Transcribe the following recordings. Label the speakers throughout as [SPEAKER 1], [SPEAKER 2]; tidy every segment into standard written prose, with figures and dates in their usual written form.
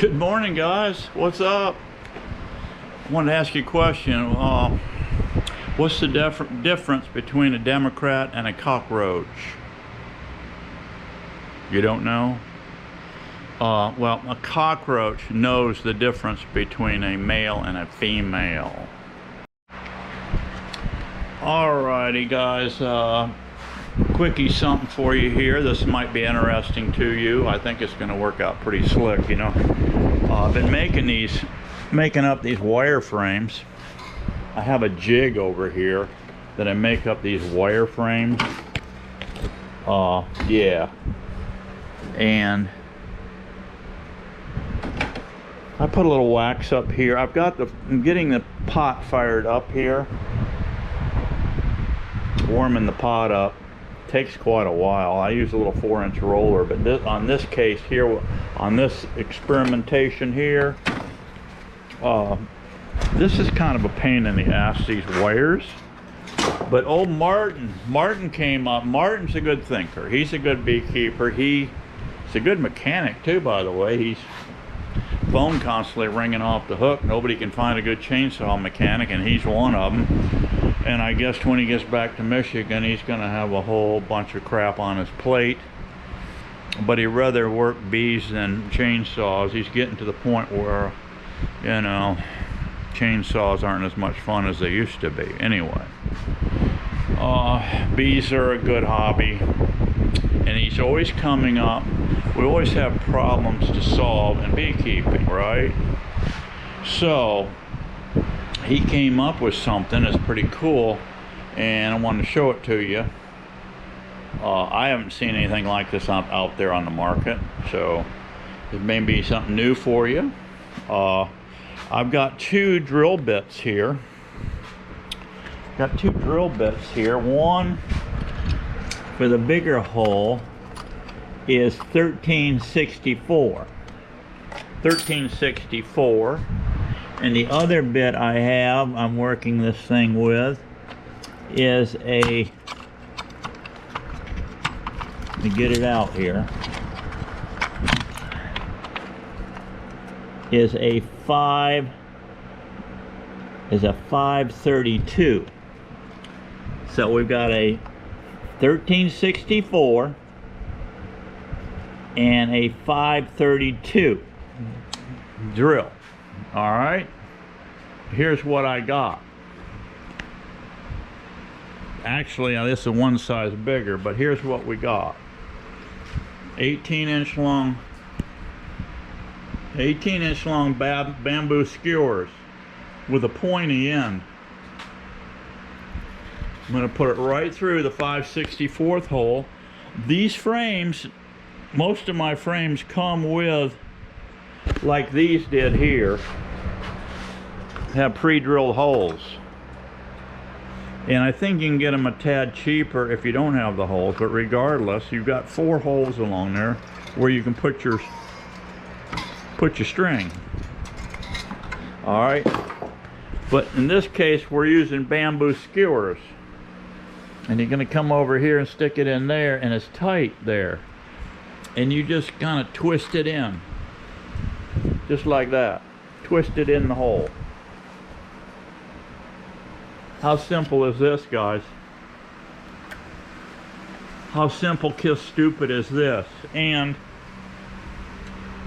[SPEAKER 1] Good morning, guys. What's up? I wanted to ask you a question. What's the difference between a Democrat and a cockroach? You don't know? Well, a cockroach knows the difference between a male and a female. Alrighty, guys. Quickie something for you here. This might be interesting to you. I think it's going to work out pretty slick, you know. I've been making up these wireframes. I have a jig over here that I make up these wireframes. Yeah. And I put a little wax up here. I'm getting the pot fired up here. Warming the pot up. Takes quite a while. I use a little 4-inch roller, but on this case here, on this experimentation here, this is kind of a pain in the ass, these wires. But old Martin came up. Martin's a good thinker. He's a good beekeeper. He's a good mechanic too, by the way. He's phone constantly ringing off the hook. Nobody can find a good chainsaw mechanic, and he's one of them. And I guess when he gets back to Michigan, he's going to have a whole bunch of crap on his plate. But he'd rather work bees than chainsaws. He's getting to the point where, you know, chainsaws aren't as much fun as they used to be. Anyway, bees are a good hobby. And he's always coming up. We always have problems to solve in beekeeping, right? So he came up with something that's pretty cool, and I wanted to show it to you. I haven't seen anything like this out there on the market, so it may be something new for you. I've got two drill bits here. One for the bigger hole is 1364. And the other bit I'm working this thing with is let me get it out here, is a 532. So we've got a 1364 and a 532 drill. All right, here's what I got. Actually, this is one size bigger, but here's what we got. 18-inch long bamboo skewers with a pointy end. I'm going to put it right through the 5/64 hole. These frames, most of my frames come with, like these did here, have pre-drilled holes. And I think you can get them a tad cheaper if you don't have the holes, but regardless, you've got 4 holes along there where you can put your string. All right, but in this case we're using bamboo skewers, and you're going to come over here and stick it in there, and it's tight there, and you just kind of twist it in, just like that. Twist it in the hole. How simple is this, guys? How simple, kiss stupid is this? And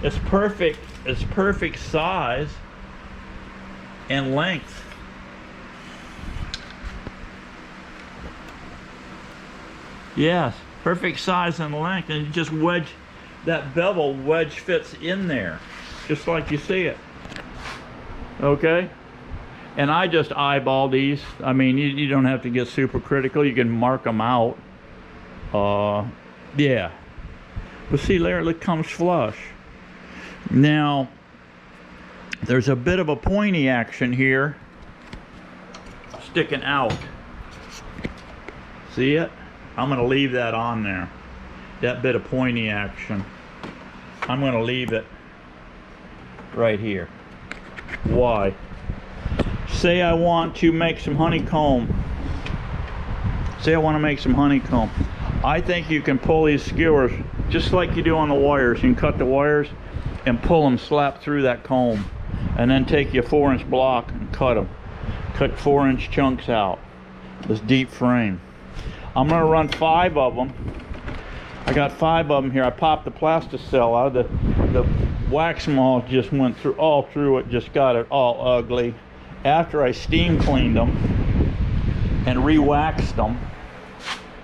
[SPEAKER 1] it's perfect size and length. Yes, perfect size and length, and you just wedge that bevel, fits in there just like you see it. Okay, and I just eyeball these. I mean, you don't have to get super critical. You can mark them out. Yeah, but see there, it comes flush. Now there's a bit of a pointy action here sticking out. See it? I'm going to leave that on there, that bit of pointy action. I'm going to leave it right here. Why? Say I want to make some honeycomb. I think you can pull these skewers just like you do on the wires. You can cut the wires. and pull them slap through that comb, and then take your 4-inch block and cut them. Cut 4-inch chunks out. This deep frame. I'm gonna run 5 of them. I got 5 of them here. I popped the plasticell out. The wax mold just went through all through it, just got it all ugly. After I steam cleaned them and re-waxed them,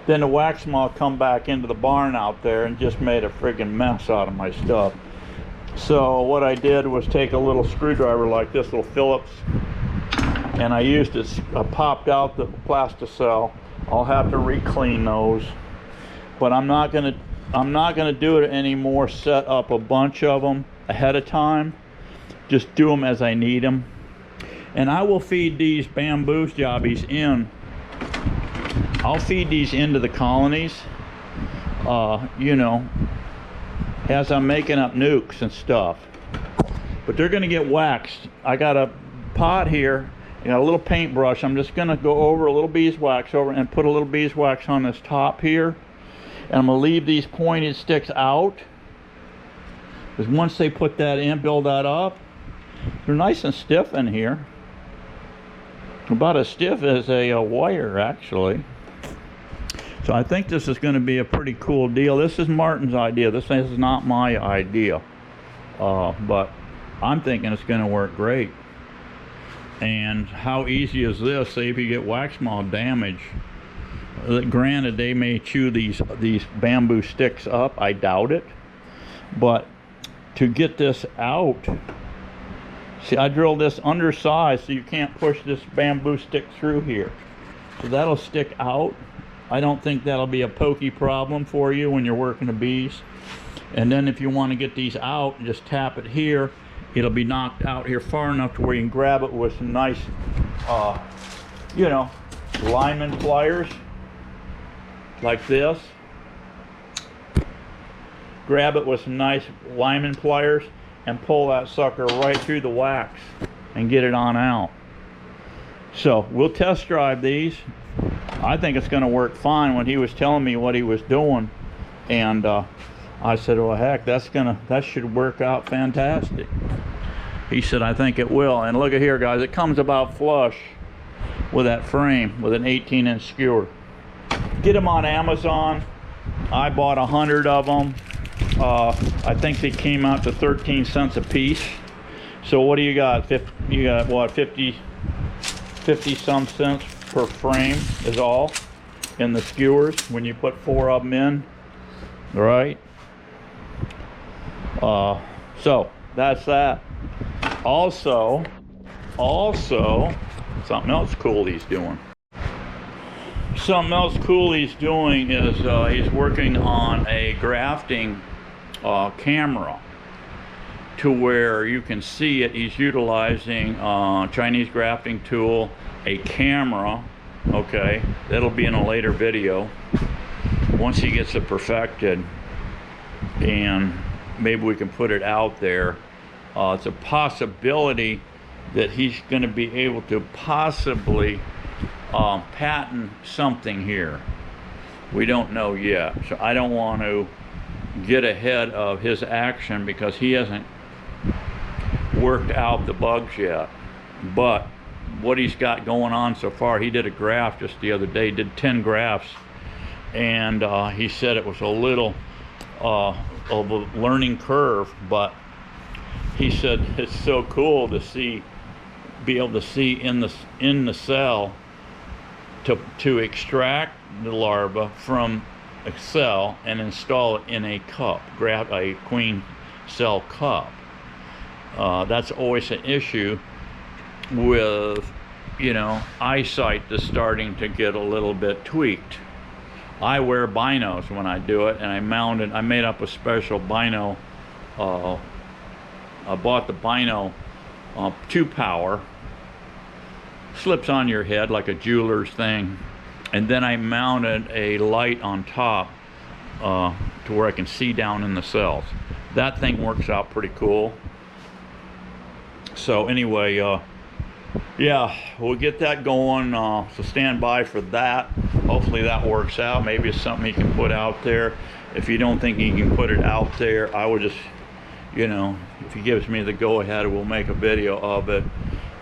[SPEAKER 1] then the wax mold come back into the barn out there and just made a friggin' mess out of my stuff. So what I did was take a little screwdriver like this, little Phillips, and I used it. I popped out the plasticell. I'll have to re-clean those, but I'm not gonna do it anymore. Set up a bunch of them ahead of time. Just do them as I need them, and I will feed these bamboo jobbies in. I'll feed these into the colonies, you know, as I'm making up nukes and stuff. But they're gonna get waxed. I got a pot here. I got a little paintbrush. I'm just gonna go over a little beeswax over and put a little beeswax on this top here. And I'm gonna leave these pointed sticks out, because once they put that in, build that up, they're nice and stiff in here. About as stiff as a wire, actually. So I think this is going to be a pretty cool deal. This is Martin's idea. This is not my idea, but I'm thinking it's going to work great. And how easy is this? Say if you get wax mold damage, granted they may chew these bamboo sticks up, I doubt it, but to get this out, see, I drilled this undersized so you can't push this bamboo stick through here, so that'll stick out. I don't think that'll be a pokey problem for you when you're working the bees. And then if you want to get these out and just tap it here, it'll be knocked out here far enough to where you can grab it with some nice you know, lineman pliers like this. Grab it with some nice lineman pliers and pull that sucker right through the wax and get it on out. So we'll test drive these. I think it's going to work fine. When he was telling me what he was doing, and I said, well, heck, that should work out fantastic. He said, I think it will. And look at here, guys, it comes about flush with that frame with an 18-inch skewer. Get them on Amazon. I bought 100 of them. I think they came out to 13 cents a piece. So what do you got? You got what, 50 some cents per frame is all in the skewers when you put 4 of them in, right? So that's that. Also something else cool he's doing. Something else cool he's doing is he's working on a grafting camera to where you can see it. He's utilizing Chinese grafting tool, a camera, okay, that'll be in a later video once he gets it perfected, and maybe we can put it out there. It's a possibility that he's going to be able to possibly patent something here. We don't know yet, so I don't want to get ahead of his action because he hasn't worked out the bugs yet. But what he's got going on so far, he did a graft just the other day, did 10 grafts, and he said it was a little of a learning curve, but he said it's so cool to be able to see in the cell to extract the larva from a cell and install it in a cup, grab a queen cell cup. That's always an issue with, you know, eyesight that's starting to get a little bit tweaked. I wear binos when I do it, and I made up a special bino. I bought the bino 2-power, slips on your head like a jeweler's thing, and then I mounted a light on top to where I can see down in the cells. That thing works out pretty cool. So anyway, yeah, we'll get that going, so stand by for that. Hopefully that works out. Maybe it's something he can put out there. If you don't think he can put it out there, I would just, you know, if he gives me the go-ahead, we'll make a video of it.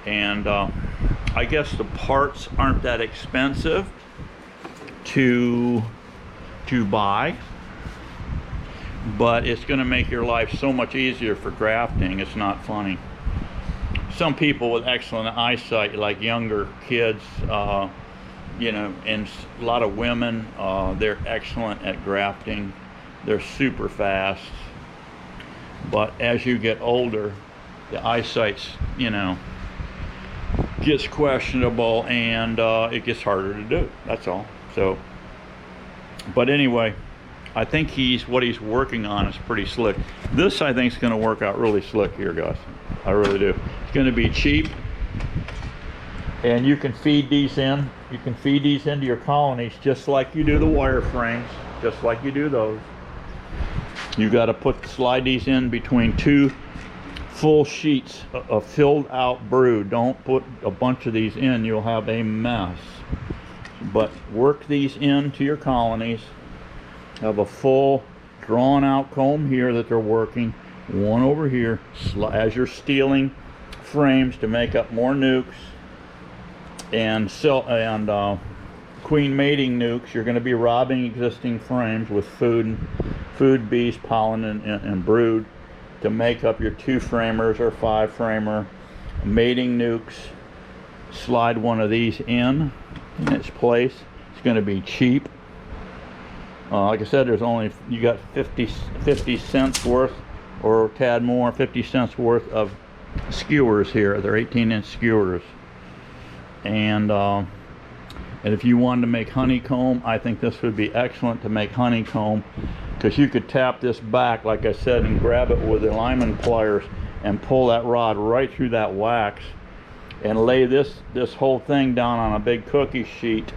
[SPEAKER 1] And I guess the parts aren't that expensive to buy, but it's going to make your life so much easier for grafting. It's not funny. Some people with excellent eyesight, like younger kids, you know, and a lot of women, they're excellent at grafting. They're super fast. But as you get older, the eyesight's, you know, gets questionable, and it gets harder to do. That's all. So, but anyway, I think what he's working on is pretty slick. This, I think, is going to work out really slick here, guys. I really do. It's going to be cheap, and you can feed these in. You can feed these into your colonies just like you do the wireframes, just like you do those. You got to slide these in between 2 full sheets of filled out brood. Don't put a bunch of these in, you'll have a mess. But work these into your colonies. Have a full drawn out comb here that they're working, one over here as you're stealing frames to make up more nukes and queen mating nukes. You're going to be robbing existing frames with food, bees, pollen, and brood to make up your 2-framers or 5-framer mating nukes. Slide one of these in its place. It's going to be cheap. Like I said, there's only, you got 50 cents worth, or a tad more, 50 cents worth of skewers here. They're 18-inch skewers. And if you wanted to make honeycomb, I think this would be excellent to make honeycomb, because you could tap this back, like I said, and grab it with the Lyman pliers and pull that rod right through that wax and lay this whole thing down on a big cookie sheet,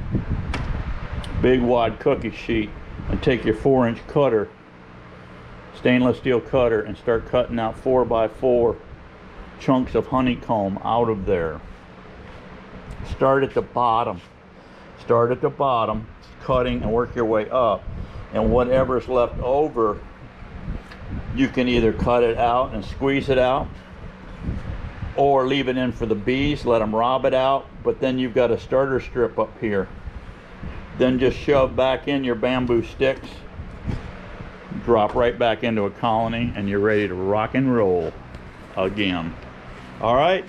[SPEAKER 1] big wide cookie sheet, and take your 4-inch cutter, stainless steel cutter, and start cutting out 4x4 chunks of honeycomb out of there. Start at the bottom, cutting, and work your way up. And whatever's left over, you can either cut it out and squeeze it out, or leave it in for the bees, let them rob it out. But then you've got a starter strip up here. Then just shove back in your bamboo sticks, drop right back into a colony, and you're ready to rock and roll again. All right,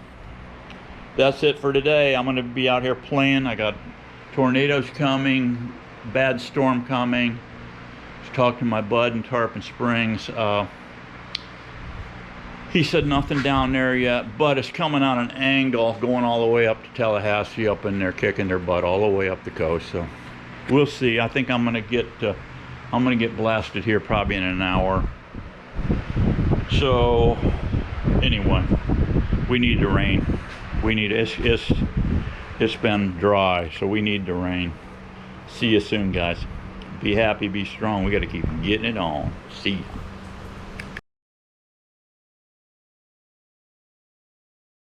[SPEAKER 1] that's it for today. I'm going to be out here playing. I got tornadoes coming, bad storm coming. Just talked to my bud in Tarpon Springs. He said nothing down there yet, but it's coming on an angle going all the way up to Tallahassee, up in there kicking their butt all the way up the coast. So we'll see. I think I'm gonna get blasted here probably in an hour. So anyway, we need the rain. We need it's been dry, so we need the rain. See you soon, guys. Be happy, be strong. We got to keep getting it on. See ya.